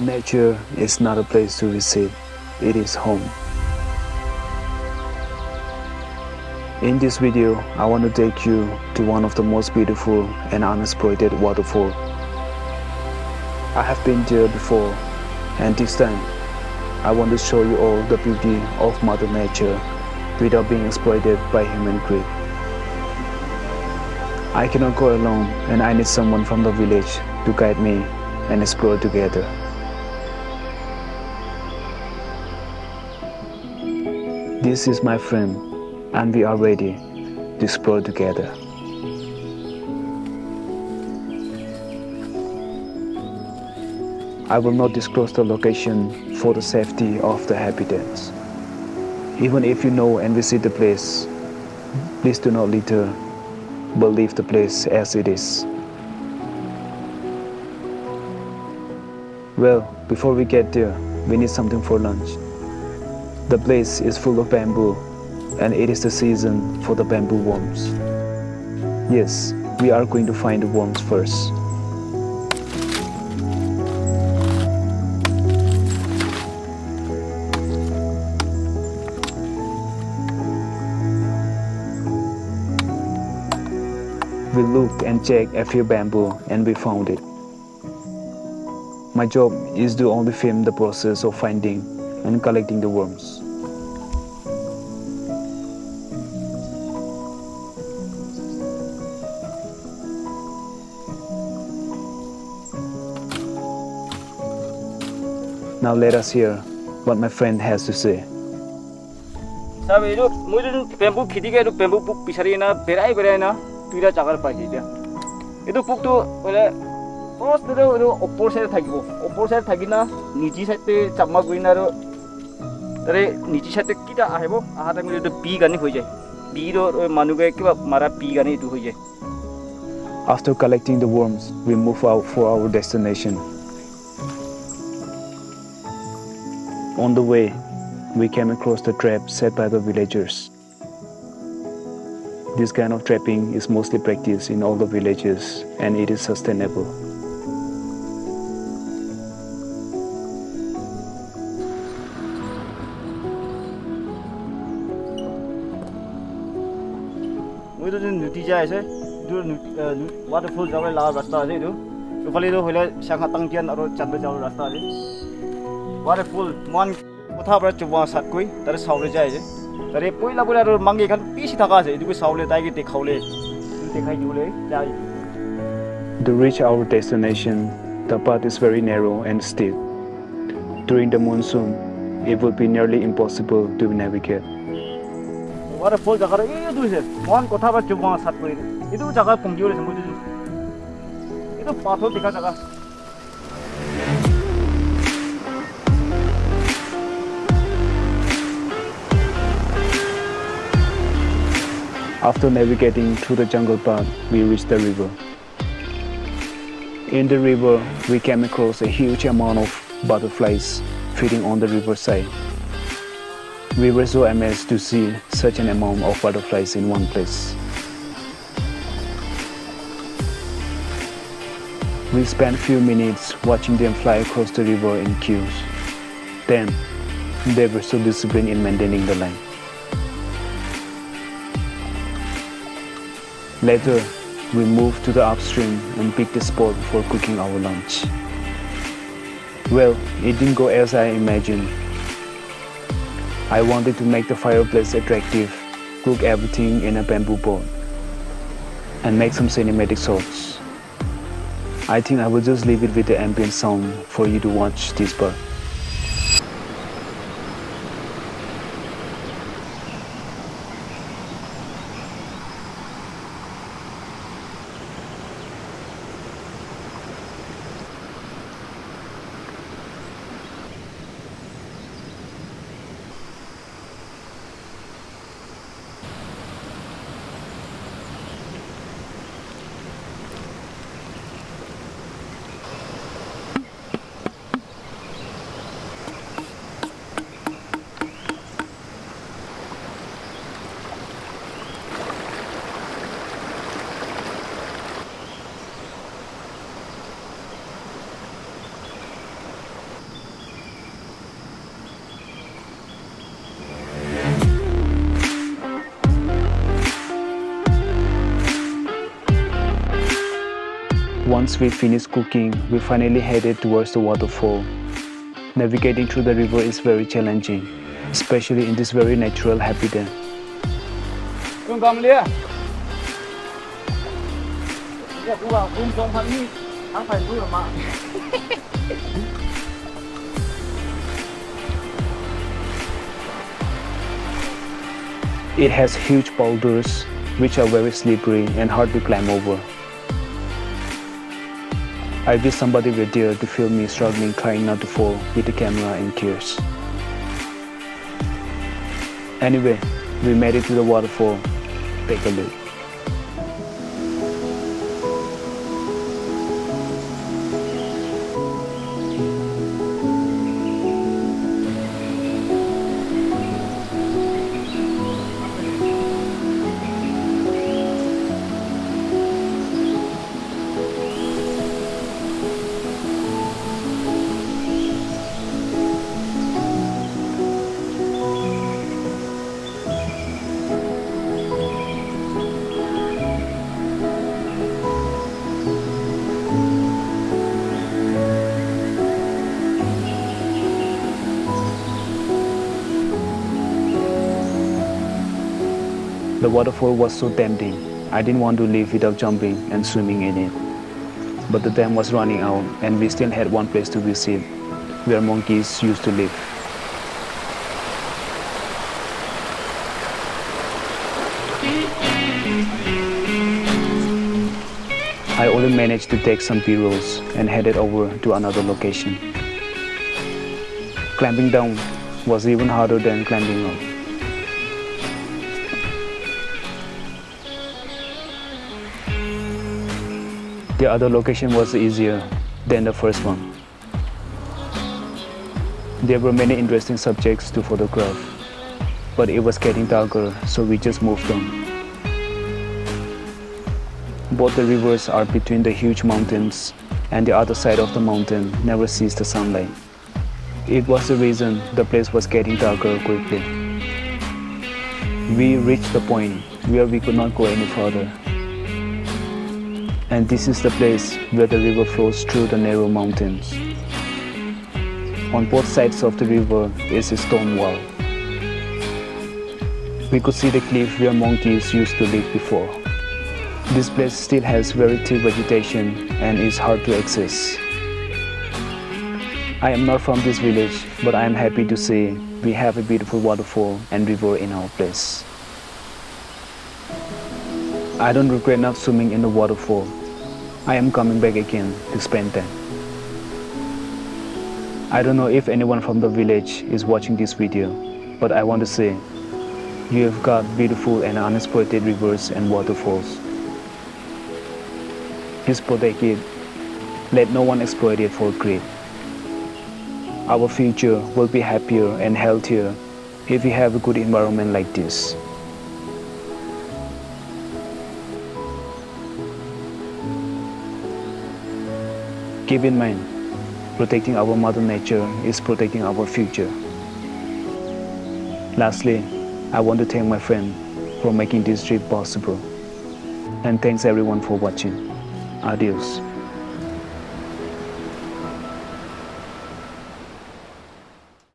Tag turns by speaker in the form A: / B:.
A: Nature is not a place to visit, it is home. In this video, I want to take you to one of the most beautiful and unexploited waterfalls. I have been there before, and this time, I want to show you all the beauty of Mother Nature without being exploited by human greed. I cannot go alone, and I need someone from the village to guide me and explore together. This is my friend, and we are ready to explore together. I will not disclose the location for the safety of the habitats. Even if you know and visit the place, please do not litter, but leave the place as it is. Well, before we get there, we need something for lunch. The place is full of bamboo, and it is the season for the bamboo worms. Yes, we are going to find the worms first. We looked and checked a few bamboo and we found it. My job is to only film the process of finding and collecting the worms. Now let us hear what my friend has to say.
B: Sabi itu, mungkin bambu kiti itu bambu book pisari na berai na tuira jagar pakai dia. Itu book tu oleh first itu opor side thagibo. Opor side thagina niji side te chamma guina ro. Tare niji side kita ahebo. Ahata mili itu B gani hoi jai. B ro manuge kiba mara B gani itu hoi jai.
A: After collecting the worms, we move out for our destination. On the way, we came across the trap set by the villagers. This kind of trapping is mostly practiced in all the villages and it is sustainable.
B: Itu tu nutija aja, itu waterfall jauh lah rasta aja itu. Kepala itu hula sangat tangkian atau chandra jauh rasta aja. Waterfall, man kota berapa coba saat koi, tapi saule aja. Tapi poila poila mangi kan pisi tak aja, itu saule tadi kita khaule, itu kai jule jai.
A: To reach our destination, the path is very narrow and steep. During the monsoon, it would be nearly impossible to navigate.
B: Waterfall jaga itu je, man kota berapa coba saat koi, itu jaga pengjual semua itu pathor tiga jaga.
A: After navigating through the jungle path, we reached the river. In the river, we came across a huge amount of butterflies feeding on the riverside. We were so amazed to see such an amount of butterflies in one place. We spent a few minutes watching them fly across the river in queues. Then, they were so disciplined in maintaining the line. Later, we moved to the upstream and picked a spot for cooking our lunch. Well, it didn't go as I imagined. I wanted to make the fireplace attractive, cook everything in a bamboo pot, and make some cinematic shots. I think I will just leave it with the ambient sound for you to watch this part. Once we finished cooking, we finally headed towards the waterfall. Navigating through the river is very challenging, especially in this very natural habitat. It has huge boulders, which are very slippery and hard to climb over. I wish somebody were there to film me struggling trying not to fall with the camera in tears. Anyway, we made it to the waterfall. Take a look. The waterfall was so tempting. I didn't want to leave without jumping and swimming in it. But the dam was running out and we still had one place to visit, where monkeys used to live. I only managed to take some B-rolls and headed over to another location. Climbing down was even harder than climbing up. The other location was easier than the first one. There were many interesting subjects to photograph, but it was getting darker, so we just moved on. Both the rivers are between the huge mountains, and the other side of the mountain never sees the sunlight. It was the reason the place was getting darker quickly. We reached the point where we could not go any further. And this is the place where the river flows through the narrow mountains. On both sides of the river is a stone wall. We could see the cliff where monkeys used to live before. This place still has very thick vegetation and is hard to access. I am not from this village, but I am happy to say we have a beautiful waterfall and river in our place. I don't regret not swimming in the waterfall. I am coming back again to spend time. I don't know if anyone from the village is watching this video, but I want to say, you have got beautiful and unexploited rivers and waterfalls. Please protect it. Let no one exploit it for greed. Our future will be happier and healthier if we have a good environment like this. Keep in mind, protecting our Mother Nature is protecting our future. Lastly, I want to thank my friend for making this trip possible. And thanks everyone for watching. Adios.